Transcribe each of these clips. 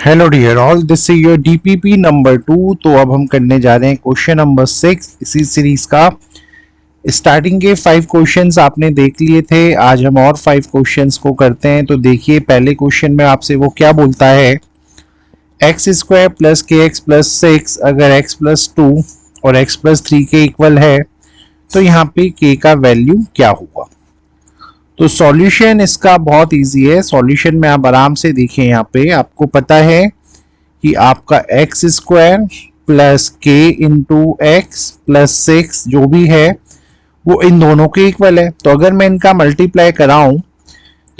Hello dear all, this is your DPP number 2। तो अब हम करने जा रहे हैं क्वेश्चन नंबर 6 इसी सीरीज का। स्टार्टिंग के 5 क्वेश्चंस आपने देख लिए थे, आज हम और 5 क्वेश्चंस को करते हैं। तो देखिए पहले क्वेश्चन में आपसे वो क्या बोलता है, एक्स स्क्वायर प्लस के एक्स प्लस 6 अगर एक्स प्लस 2 और एक्स प्लस 3 के इक्वल है तो यहाँ पे के का वैल्यू क्या होगा। तो सॉल्यूशन इसका बहुत इजी है। सॉल्यूशन में आप आराम से देखिए, यहाँ पे आपको पता है कि आपका एक्स स्क्वायर प्लस के इंटू एक्स प्लस 6 जो भी है वो इन दोनों के इक्वल है। तो अगर मैं इनका मल्टीप्लाई कराऊं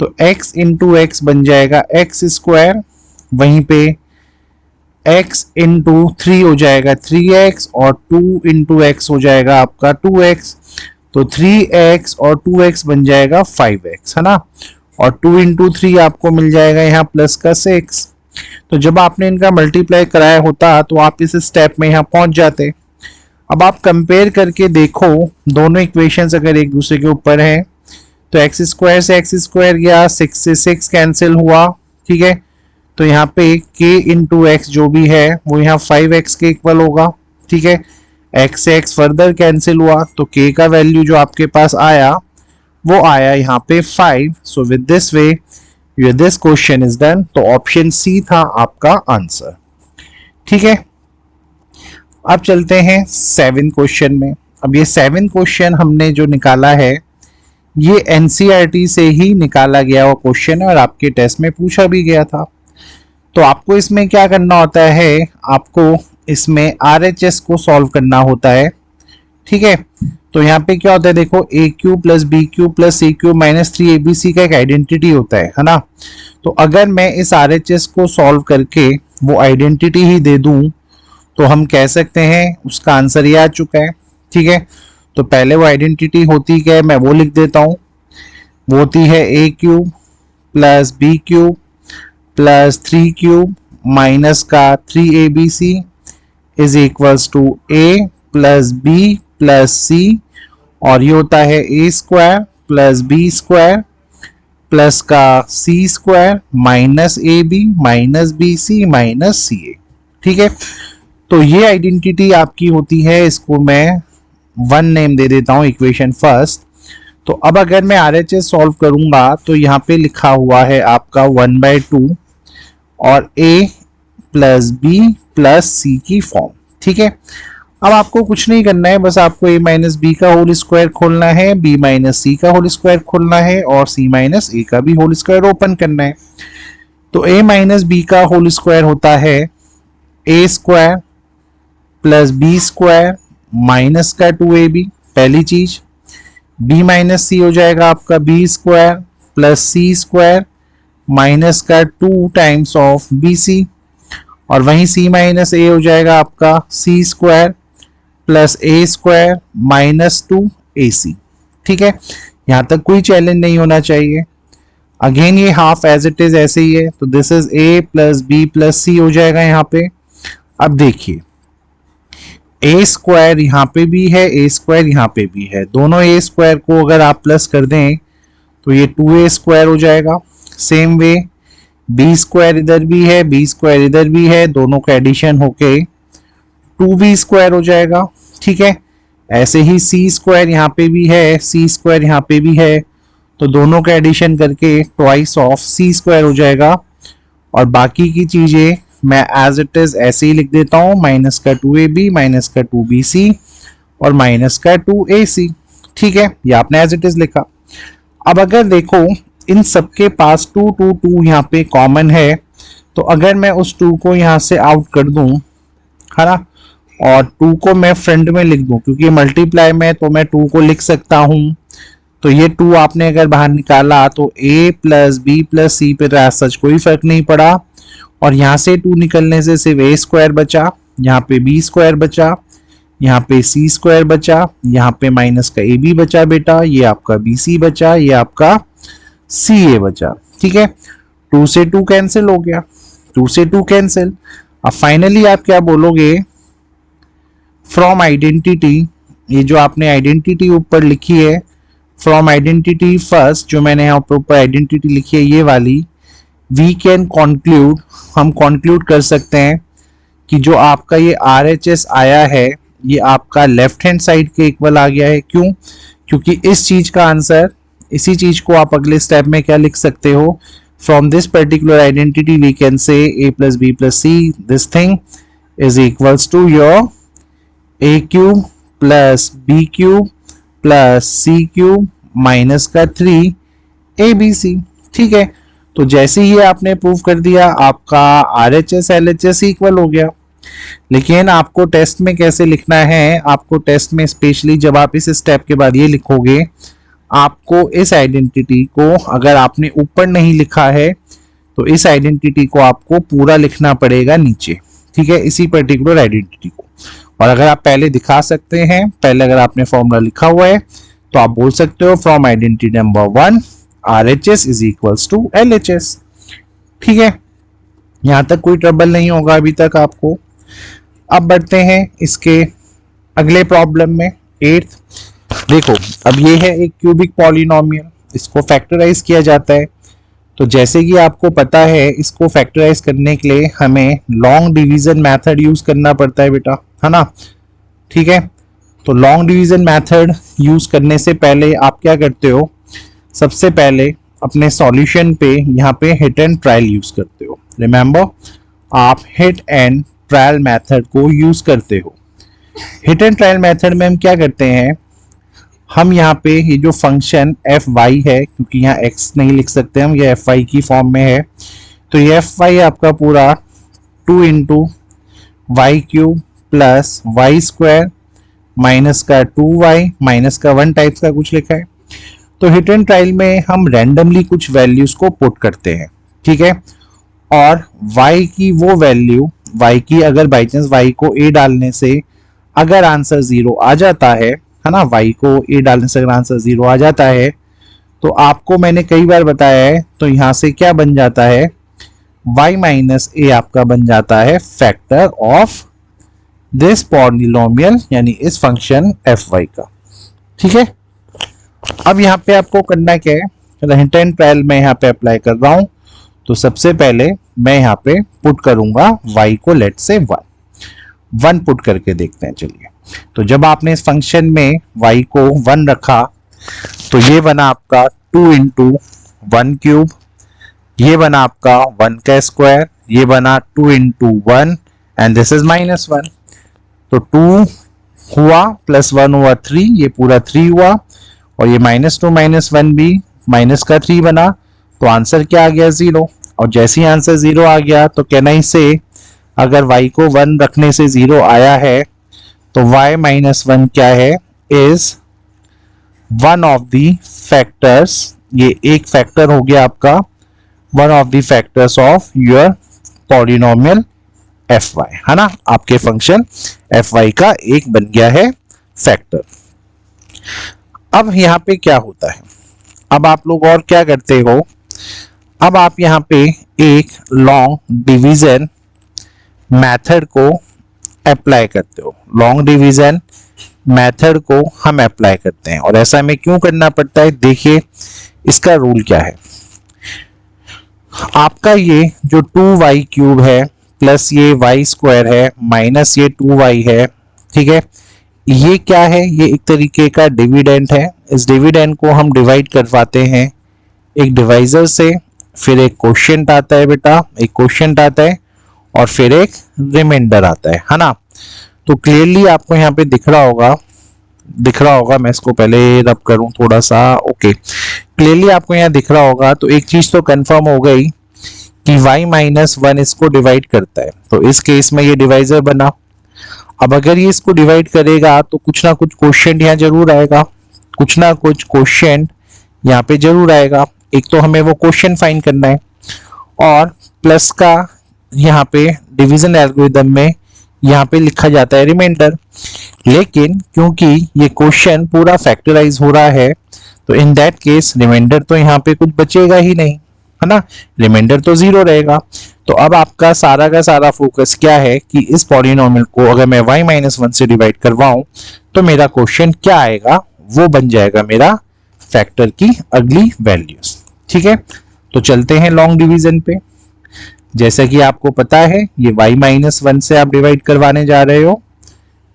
तो x इंटू एक्स बन जाएगा एक्स स्क्वायर, वहीं पे x इंटू 3 हो जाएगा 3x और 2 इंटू एक्स हो जाएगा आपका 2x। तो 3x और 2x बन जाएगा 5x, है ना। और 2 इंटू 3 आपको मिल जाएगा यहाँ प्लस का 6। तो जब आपने इनका मल्टीप्लाई कराया होता तो आप इस स्टेप में यहाँ पहुंच जाते। अब आप कंपेयर करके देखो, दोनों इक्वेशंस अगर एक दूसरे के ऊपर हैं तो एक्स स्क्वायर से एक्स स्क्वायर गया, 6 से 6 कैंसिल हुआ, ठीक है। तो यहाँ पे k इंटू एक्स जो भी है वो यहाँ 5x के इक्वल होगा, ठीक है। x से x फर्दर कैंसिल हुआ तो k का वैल्यू जो आपके पास आया वो आया यहाँ पे 5। So with this way this question is done. तो ऑप्शन सी था आपका आंसर, ठीक है। अब चलते हैं 7 क्वेश्चन में। अब ये 7 क्वेश्चन हमने जो निकाला है ये एनसीईआरटी से ही निकाला गया हुआ क्वेश्चन है और आपके टेस्ट में पूछा भी गया था। तो आपको इसमें क्या करना होता है, आपको इसमें आरएचएस को सॉल्व करना होता है, ठीक है। तो यहाँ पे क्या होता है, देखो A cube plus B cube plus A cube minus 3abc का एक आइडेंटिटी होता है ना। तो अगर मैं इस आरएचएस को सॉल्व करके वो आइडेंटिटी ही दे दूं तो हम कह सकते हैं उसका आंसर ये आ चुका है, ठीक है। तो पहले वो आइडेंटिटी होती क्या है मैं वो लिख देता हूँ। वो होती है A cube plus B cube plus 3 cube minus का 3abc is equals to A plus B plus C, और ये होता है A square plus B square plus का C square minus A B minus B C minus C A, ठीक है। तो ये आइडेंटिटी आपकी होती है, इसको मैं 1 नेम दे देता हूं इक्वेशन फर्स्ट। तो अब अगर मैं आरएचएस सॉल्व करूंगा तो यहाँ पे लिखा हुआ है आपका 1/2 और a प्लस बी प्लस सी की फॉर्म, ठीक है। अब आपको कुछ नहीं करना है, बस आपको a माइनस बी का होल स्क्वायर खोलना है, b माइनस सी का होल स्क्वायर खोलना है और c माइनस ए का भी होल स्क्वायर ओपन करना है। तो a माइनस बी का होल स्क्वायर होता है a square plus B square minus का 2ab, पहली चीज। b माइनस सी हो जाएगा आपका बी स्क्वायर प्लस सी स्क्वायर माइनस का 2 टाइम्स ऑफ बी सी, और वहीं c माइनस ए हो जाएगा आपका सी स्क्वायर प्लस ए स्क्वायर माइनस 2ac, ठीक है। यहां तक कोई चैलेंज नहीं होना चाहिए। अगेन ये हाफ एज इट इज ऐसे ही है, तो this is a plus B plus C हो जाएगा यहाँ पे। अब देखिए ए स्क्वायर यहाँ पे भी है, ए स्क्वायर यहाँ पे भी है, दोनों ए स्क्वायर को अगर आप प्लस कर दें तो ये 2a स्क्वायर हो जाएगा। सेम वे बी स्क्वायर इधर भी है, बी स्क्वायर इधर भी है, दोनों का एडिशन होके 2b स्क्वायर हो जाएगा, ठीक है। ऐसे ही सी स्क्वायर यहाँ पे भी है, सी स्क्वायर यहाँ पे भी है, तो दोनों का एडिशन करके ट्वाइस ऑफ सी स्क्वायर हो जाएगा। और बाकी की चीजें मैं एज इट इज ऐसे ही लिख देता हूँ, माइनस का 2ab माइनस का 2bc और माइनस का 2ac, ठीक है। ये आपने एज इट इज लिखा। अब अगर देखो इन सबके पास 2 2 2 यहाँ पे कॉमन है, तो अगर मैं उस 2 को यहाँ से आउट कर दूं, है ना, और 2 को मैं फ्रंट में लिख दूं, क्योंकि मल्टीप्लाई में तो मैं 2 को लिख सकता हूं। तो ये 2 आपने अगर बाहर निकाला तो a प्लस बी प्लस सी पे सच कोई फर्क नहीं पड़ा, और यहाँ से 2 निकलने से सिर्फ a स्क्वायर बचा, यहाँ पे b स्क्वायर बचा, यहाँ पे c स्क्वायर बचा, यहाँ पे माइनस का ab बचा बेटा, ये आपका bc बचा, ये आपका ca बचा, ठीक है। 2 से 2 कैंसिल हो गया, 2 से 2 कैंसिल। अब फाइनली आप क्या बोलोगे, फ्रॉम आइडेंटिटी, ये जो आपने आइडेंटिटी ऊपर लिखी है, फ्रॉम आइडेंटिटी फर्स्ट, जो मैंने यहाँ ऊपर आइडेंटिटी लिखी है ये वाली, वी कैन कॉन्क्लूड, हम कॉन्क्लूड कर सकते हैं कि जो आपका ये RHS आया है ये आपका लेफ्ट हैंड साइड के इक्वल आ गया है। क्यों? क्योंकि इस चीज का आंसर, इसी चीज को आप अगले स्टेप में क्या लिख सकते हो, from this particular identity we can say a plus B plus C, this thing is equals to your a cube plus B cube plus C cube minus का 3 ABC। ठीक है, तो जैसे ही आपने प्रूव कर दिया आपका RHS LHS इक्वल हो गया। लेकिन आपको टेस्ट में कैसे लिखना है, आपको टेस्ट में स्पेशली जब आप इस स्टेप के बाद ये लिखोगे, आपको इस आइडेंटिटी को, अगर आपने ऊपर नहीं लिखा है तो इस आइडेंटिटी को आपको पूरा लिखना पड़ेगा नीचे। ठीक है, इसी पर्टिकुलर आइडेंटिटी को। और अगर आप पहले दिखा सकते हैं, पहले अगर आपने फॉर्मूला लिखा हुआ है तो आप बोल सकते हो from identity number 1 RHS is equals to LHS। ठीक है, यहां तक कोई ट्रबल नहीं होगा अभी तक आपको। अब बढ़ते हैं इसके अगले प्रॉब्लम में, 8th। देखो, अब ये है एक क्यूबिक पॉलिनोमियल, इसको फैक्टराइज किया जाता है। तो जैसे कि आपको पता है, इसको फैक्टराइज करने के लिए हमें लॉन्ग डिवीजन मेथड यूज करना पड़ता है बेटा, है ना। ठीक है, तो लॉन्ग डिवीजन मेथड यूज करने से पहले आप क्या करते हो, सबसे पहले अपने सॉल्यूशन पे यहाँ पे हिट एंड ट्रायल यूज करते हो। रिमेंबर, आप हिट एंड ट्रायल मेथड को यूज करते हो। हिट एंड ट्रायल मेथड में हम क्या करते हैं, हम यहाँ पे ये जो फंक्शन fy है, क्योंकि यहाँ x नहीं लिख सकते हम, ये fy की फॉर्म में है, तो ये fy आपका पूरा 2 into Y cube plus Y square minus का 2y माइनस का 1 टाइप्स का कुछ लिखा है। तो हिट एंड ट्रायल में हम रैंडमली कुछ वैल्यूज को पुट करते हैं। ठीक है, और y की वो वैल्यू, y की अगर बाई चांस y को a डालने से अगर आंसर 0 आ जाता है ना, y को a डालने से अगर आंसर 0 आ जाता है तो आपको मैंने कई बार बताया है, तो यहां से क्या बन जाता है, y माइनस a आपका बन जाता है फैक्टर ऑफ दिस पॉलिनोमियल, यानी इस फंक्शन fy का। ठीक है, अब यहाँ पे आपको करना क्या है, हिट एंड ट्रायल में यहाँ पे अप्लाई कर रहा हूं। तो सबसे पहले मैं यहाँ पे पुट करूंगा y को लेट से 1 पुट करके देखते हैं। चलिए, तो जब आपने इस फंक्शन में y को 1 रखा तो ये बना आपका 2 इंटू 1 क्यूब, ये बना आपका 1 का स्क्वायर, ये बना 2 इंटू 1 एंड दिस इज -1। तो 2 हुआ प्लस 1 हुआ 3, ये पूरा 3 हुआ, और ये -2 -1 भी माइनस का 3 बना। तो आंसर क्या आ गया, 0। और जैसे ही आंसर 0 आ गया तो कहना ही से, अगर y को 1 रखने से 0 आया है तो y माइनस 1 क्या है, is one of the factors, ये एक फैक्टर हो गया आपका, one of the factors of your polynomial fy, है ना। आपके फंक्शन fy का एक बन गया है फैक्टर। अब यहां पे क्या होता है, अब आप लोग और क्या करते हो, अब आप यहाँ पे एक लॉन्ग डिवीजन मेथड को अप्लाई करते हो। लॉन्ग डिवीजन मेथड को हम अप्लाई करते हैं, और ऐसा हमें क्यों करना पड़ता है, देखिए इसका रूल क्या है। आपका ये जो 2y क्यूब है प्लस ये y स्क्वायर है माइनस ये 2y है, ठीक है, ये क्या है, ये एक तरीके का डिविडेंड है। इस डिविडेंड को हम डिवाइड करवाते हैं एक डिवाइजर से, फिर एक क्वोशिएंट आता है बेटा, एक क्वोशिएंट आता है, और फिर एक रिमाइंडर आता है ना। तो क्लियरली आपको यहाँ पे दिख रहा होगा, मैं इसको पहले रब करूं थोड़ा सा, ओके, क्लियरली आपको यहाँ दिख रहा होगा। तो एक चीज तो कंफर्म हो गई कि y माइनस 1 इसको डिवाइड करता है, तो इस केस में ये डिवाइजर बना। अब अगर ये इसको डिवाइड करेगा तो कुछ ना कुछ क्वोशिएंट यहाँ जरूर आएगा, कुछ ना कुछ क्वोशिएंट यहाँ पे जरूर आएगा। एक तो हमें वो क्वोशिएंट फाइंड करना है, और प्लस का यहाँ पे डिवीजन एल्गोरिथम में यहाँ पे लिखा जाता है रिमाइंडर। लेकिन क्योंकि ये क्वेश्चन पूरा फैक्टराइज हो रहा है, तो इन दैट केस रिमाइंडर तो यहाँ पे कुछ बचेगा ही नहीं, है ना, रिमाइंडर तो 0 रहेगा। तो अब आपका सारा का सारा फोकस क्या है कि इस पॉलिनोमियल को अगर मैं y माइनस 1 से डिवाइड करवाऊं तो मेरा क्वेश्चन क्या आएगा, वो बन जाएगा मेरा फैक्टर की अगली वैल्यूज। ठीक है, तो चलते हैं लॉन्ग डिवीजन पे। जैसा कि आपको पता है ये y-1 से आप डिवाइड करवाने जा रहे हो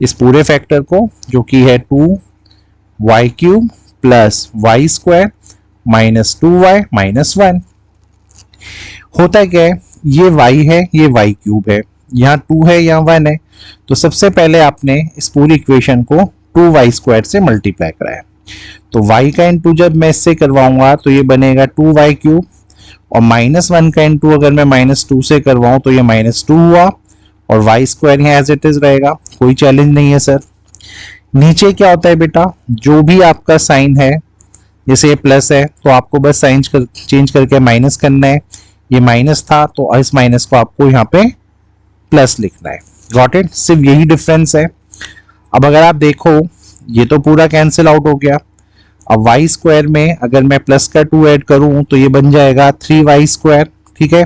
इस पूरे फैक्टर को, जो कि है 2y³ plus y² minus 2y minus 1। होता क्या है, ये y है, ये y³ है, यहाँ 2 है, यहाँ 1 है, तो सबसे पहले आपने इस पूरी इक्वेशन को 2y² से मल्टीप्लाई कराया। तो y का इंटू जब मैं इससे करवाऊंगा तो ये बनेगा 2y³ और -1 का इंटू अगर मैं -2 से करवाऊं तो ये -2 हुआ और y² यहाँ एज इट इज रहेगा, कोई चैलेंज नहीं है सर। नीचे क्या होता है बेटा, जो भी आपका साइन है, जैसे ये प्लस है तो आपको बस साइन चेंज करके माइनस करना है, ये माइनस था तो इस माइनस को आपको यहाँ पे प्लस लिखना है। गॉट इट, सिर्फ यही डिफरेंस है। अब अगर आप देखो ये तो पूरा कैंसिल आउट हो गया। अब y² में अगर मैं प्लस का 2 ऐड करूं तो ये बन जाएगा 3y², ठीक है।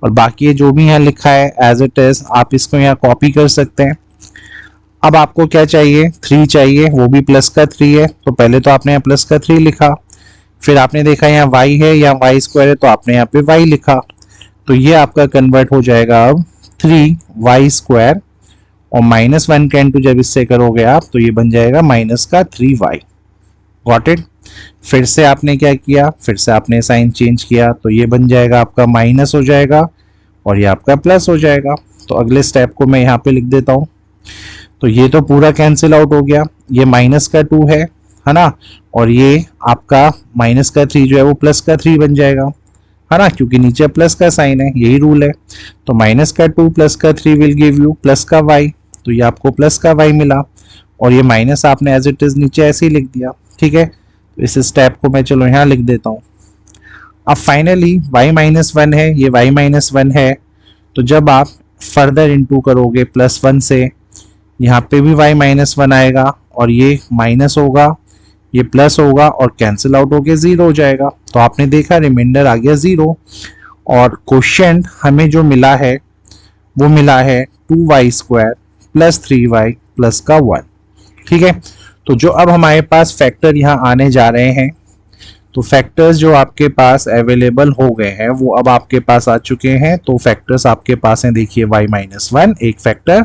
और बाकी ये जो भी यहाँ लिखा है एज इट इज आप इसको यहाँ कॉपी कर सकते हैं। अब आपको क्या चाहिए, 3 चाहिए, वो भी प्लस का 3 है, तो पहले तो आपने यहाँ प्लस का 3 लिखा, फिर आपने देखा यहाँ y है, यहाँ y² है, तो आपने यहाँ पे y लिखा, तो ये आपका कन्वर्ट हो जाएगा अब 3y² और -1 का इंटू जब इससे करोगे आप तो ये बन जाएगा माइनस का 3y। Got it. फिर से आपने क्या किया, फिर से आपने साइन चेंज किया, तो ये बन जाएगा आपका माइनस हो जाएगा और ये आपका प्लस हो जाएगा। तो अगले स्टेप को मैं यहाँ पे लिख देता हूँ। तो ये तो पूरा कैंसिल आउट हो गया, ये माइनस का 2 है ना, और ये आपका माइनस का 3 जो है वो प्लस का 3 बन जाएगा, है ना, क्योंकि नीचे प्लस का साइन है, यही रूल है। तो माइनस का 2 प्लस का 3 विल गिव यू प्लस का y, तो ये आपको प्लस का y मिला और ये माइनस आपने एज इट इज नीचे ऐसे ही लिख दिया, ठीक है। तो इस स्टेप को मैं चलो यहाँ लिख देता हूँ। अब फाइनली y-1 है, ये y-1 है, तो जब आप फर्दर इंटू करोगे +1 से, यहाँ पे भी y-1 आएगा और ये माइनस होगा, ये प्लस होगा और कैंसिल आउट होके 0 हो जाएगा। तो आपने देखा रिमाइंडर आ गया 0 और क्वोशिएंट हमें जो मिला है वो मिला है 2y² प्लस 3y प्लस का 1, ठीक है। तो जो अब हमारे पास फैक्टर यहाँ आने जा रहे हैं, तो फैक्टर्स जो आपके पास अवेलेबल हो गए हैं वो अब आपके पास आ चुके हैं। तो फैक्टर्स आपके पास हैं, देखिए y-1 एक फैक्टर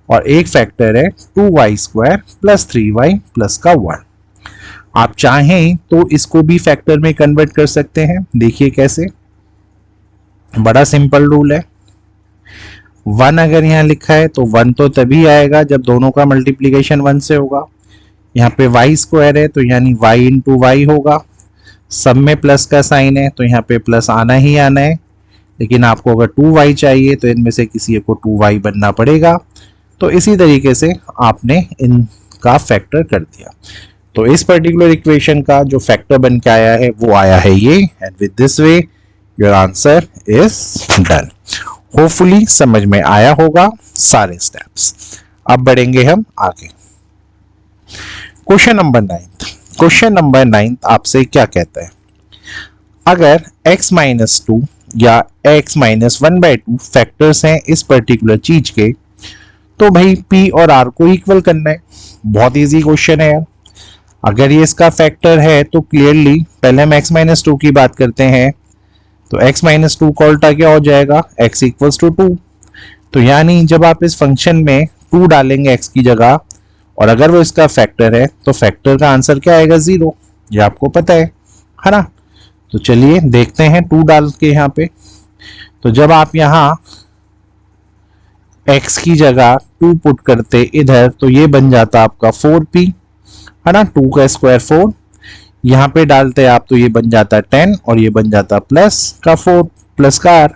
और एक फैक्टर है 2y² प्लस 3y प्लस का 1। आप चाहें तो इसको भी फैक्टर में कन्वर्ट कर सकते हैं, देखिए कैसे, बड़ा सिंपल रूल है। 1 अगर यहाँ लिखा है तो 1 तो तभी आएगा जब दोनों का मल्टीप्लीकेशन 1 से होगा। यहाँ पे y² है तो यानी y इंटू वाई होगा, सब में प्लस का साइन है तो यहाँ पे प्लस आना ही आना है, लेकिन आपको अगर 2y चाहिए तो इनमें से किसी एक को 2y बनना पड़ेगा। तो इसी तरीके से आपने इनका फैक्टर कर दिया। तो इस पर्टिकुलर इक्वेशन का जो फैक्टर बन के आया है वो आया है ये, and with this way your answer is done. Hopefully समझ में आया होगा सारे स्टेप्स। अब बढ़ेंगे हम आगे। Question number 9। क्वेश्चन नंबर 9 आपसे क्या कहता है, अगर x-2 या x-1/2 फैक्टर्स हैं इस पर्टिकुलर चीज के, तो भाई p और r को इक्वल करना है। बहुत इजी क्वेश्चन है यार। अगर ये इसका फैक्टर है तो क्लियरली पहले हम x-2 की बात करते हैं, तो x-2 का उल्टा क्या हो जाएगा, x = 2। तो यानी जब आप इस फंक्शन में 2 डालेंगे x की जगह और अगर वो इसका फैक्टर है तो फैक्टर का आंसर क्या आएगा, 0, ये आपको पता है ना। तो चलिए देखते हैं 2 डाल के यहाँ पे। तो जब आप यहाँ x की जगह 2 पुट करते इधर तो ये बन जाता आपका 4p, है ना, 2 का स्क्वायर 4। यहाँ पे डालते आप तो ये बन जाता 10 और ये बन जाता प्लस का 4 प्लस का r।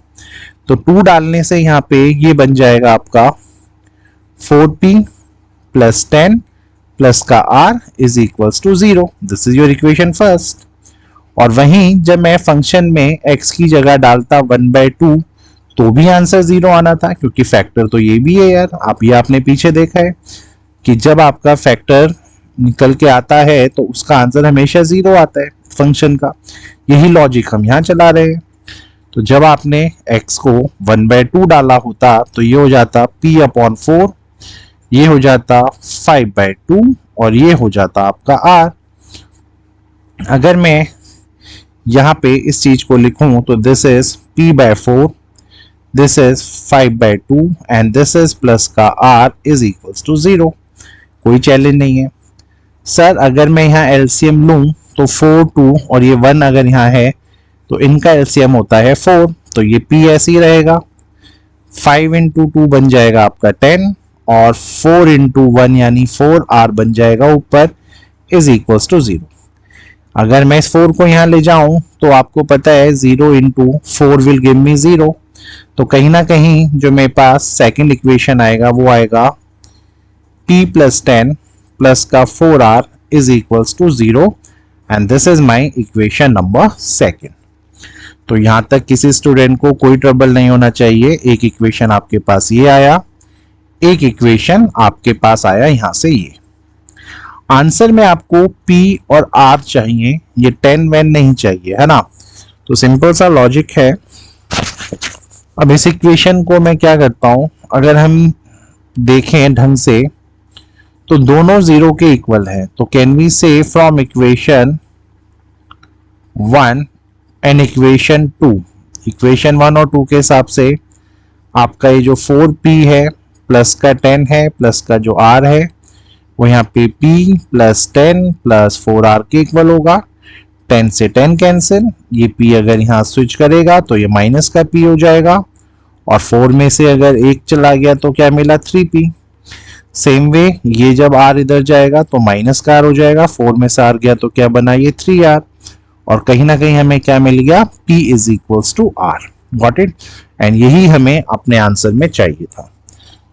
तो 2 डालने से यहाँ पे ये बन जाएगा आपका 4p प्लस 10 प्लस का r is equals to 0। This is your equation first. और वहीं जब मैं फंक्शन में x की जगह डालता 1/2 तो भी आंसर 0 आना था, क्योंकि फैक्टर तो ये भी है यार। आप ये आपने पीछे देखा है कि जब आपका फैक्टर निकल के आता है तो उसका आंसर हमेशा 0 आता है फंक्शन का। यही लॉजिक हम यहाँ चला रहे हैं। तो जब आपने x को 1/2 डाला होता तो ये हो जाता p/4, ये हो जाता 5/2 और ये हो जाता आपका r। अगर मैं यहाँ पे इस चीज को लिखूं तो this is p/4, this is 5/2 and this is plus का r इज इक्वल्स टू 0। कोई चैलेंज नहीं है। सर अगर मैं यहाँ एलसीएम लूं तो 4 2 और ये 1 अगर यहाँ है तो इनका एलसीएम होता है 4, तो ये p ऐसे ही रहेगा। 5 × 2 बन जाएगा आपका 10 और 4 × 1 यानी 4r बन जाएगा ऊपर इज इक्वल्स टू 0। अगर मैं इस 4 को यहाँ ले जाऊं तो आपको पता है 0 × 4 विल गिव मी 0, तो कहीं ना कहीं जो मेरे पास सेकंड इक्वेशन आएगा वो आएगा p + 10 प्लस का 4r is equals to 0 and this is my equation number 2। तो यहां तक किसी स्टूडेंट को कोई ट्रबल नहीं होना चाहिए। एक इक्वेशन आपके पास ये आया, एक इक्वेशन आपके पास आया यहां से ये। आंसर में आपको p और r चाहिए, ये 10 वैन नहीं चाहिए, है ना। तो सिंपल सा लॉजिक है। अब इस इक्वेशन को मैं क्या करता हूं, अगर हम देखें ढंग से तो दोनों 0 के इक्वल है, तो कैन वी से from equation 1 and equation 2, equation 1 और 2 के हिसाब से आपका ये जो 4p है प्लस का 10 है प्लस का जो r है वो यहाँ पे p + 10 + 4r के इक्वल होगा। 10 से 10 कैंसिल, ये p अगर यहाँ स्विच करेगा तो ये माइनस का p हो जाएगा और 4 में से अगर 1 चला गया तो क्या मिला 3p। सेम वे ये जब r इधर जाएगा तो माइनस का r हो जाएगा, 4 में से r गया तो क्या बना ये 3r और कहीं ना कहीं हमें क्या मिल गया p is equals to r। Got it. And यही हमें अपने आंसर में चाहिए था।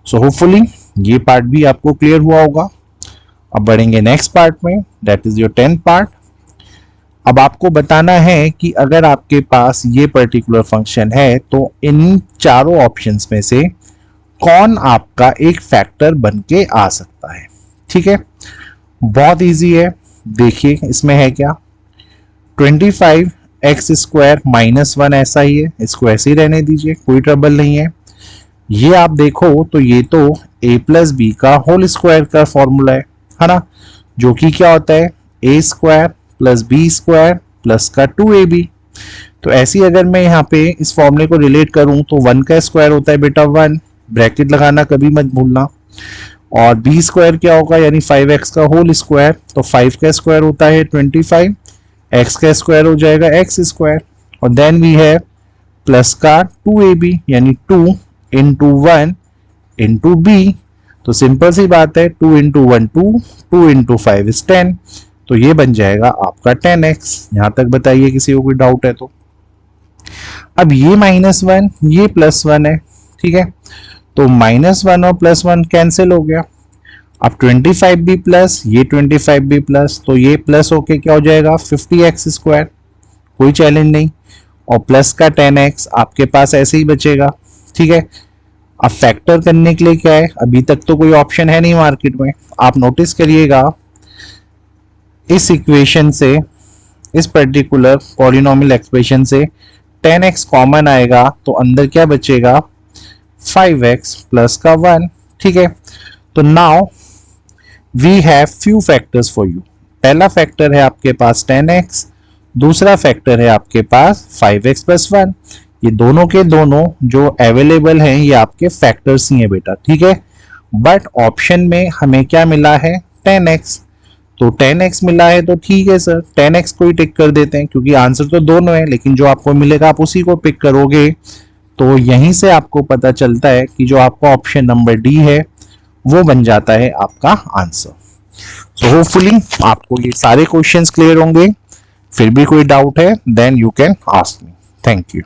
सो होपफुली ये पार्ट भी आपको क्लियर हुआ होगा। अब बढ़ेंगे नेक्स्ट पार्ट में, that is your 10th part. अब आपको बताना है कि अगर आपके पास ये पर्टिकुलर फंक्शन है तो इन चारों ऑप्शंस में से कौन आपका एक फैक्टर बन के आ सकता है। ठीक है, बहुत इजी है। देखिए इसमें है क्या, 25x² - 1 ऐसा ही है, इसको ऐसे ही रहने दीजिए, कोई ट्रबल नहीं है। ये आप देखो तो ये तो a + b का होल स्क्वायर का फॉर्मूला है ना, जो कि क्या होता है a² + b² प्लस का 2ab। तो ऐसी अगर मैं यहाँ पे इस फॉर्मूले को रिलेट करूं तो 1 का स्क्वायर होता है बेटा 1, ब्रैकेट लगाना कभी मत भूलना, और b² क्या होगा यानी 5x का होल स्क्वायर, तो 5 का स्क्वायर होता है 25, x का स्क्वायर हो जाएगा x², और देन वी है प्लस का 2ab यानी 2 × 1 × b। तो सिंपल सी बात है, 2 × 1 2, 2 × 5 is 10, तो ये बन जाएगा आपका 10x। यहां तक बताइए किसी को कोई डाउट है तो। अब ये -1 ये +1 है, ठीक है, तो -1 और +1 कैंसिल हो गया। अब 25 भी प्लस, ये 25 भी प्लस, तो ये प्लस होके क्या हो जाएगा 50x², कोई चैलेंज नहीं, और प्लस का 10x आपके पास ऐसे ही बचेगा। ठीक है, अब फैक्टर करने के लिए क्या है, अभी तक तो कोई ऑप्शन है नहीं मार्केट में। आप नोटिस करिएगा इस इक्वेशन से, इस पर्टिकुलर पॉलिनोमियल एक्सप्रेशन से 10x कॉमन आएगा तो अंदर क्या बचेगा 5x प्लस का 1। ठीक है, तो now we have few factors for you. पहला फैक्टर है आपके पास 10x, दूसरा फैक्टर है आपके पास 5x + 1। ये दोनों के दोनों जो अवेलेबल हैं ये आपके फैक्टर्स ही हैं बेटा। ठीक है, बट ऑप्शन में हमें क्या मिला है 10x, तो 10x मिला है तो ठीक है सर 10x को ही टिक कर देते हैं, क्योंकि आंसर तो दोनों है लेकिन जो आपको मिलेगा आप उसी को पिक करोगे। तो यहीं से आपको पता चलता है कि जो आपका ऑप्शन नंबर डी है वो बन जाता है आपका आंसर। सो होपफुली आपको ये सारे क्वेश्चंस क्लियर होंगे। फिर भी कोई डाउट है then you can ask me. Thank you.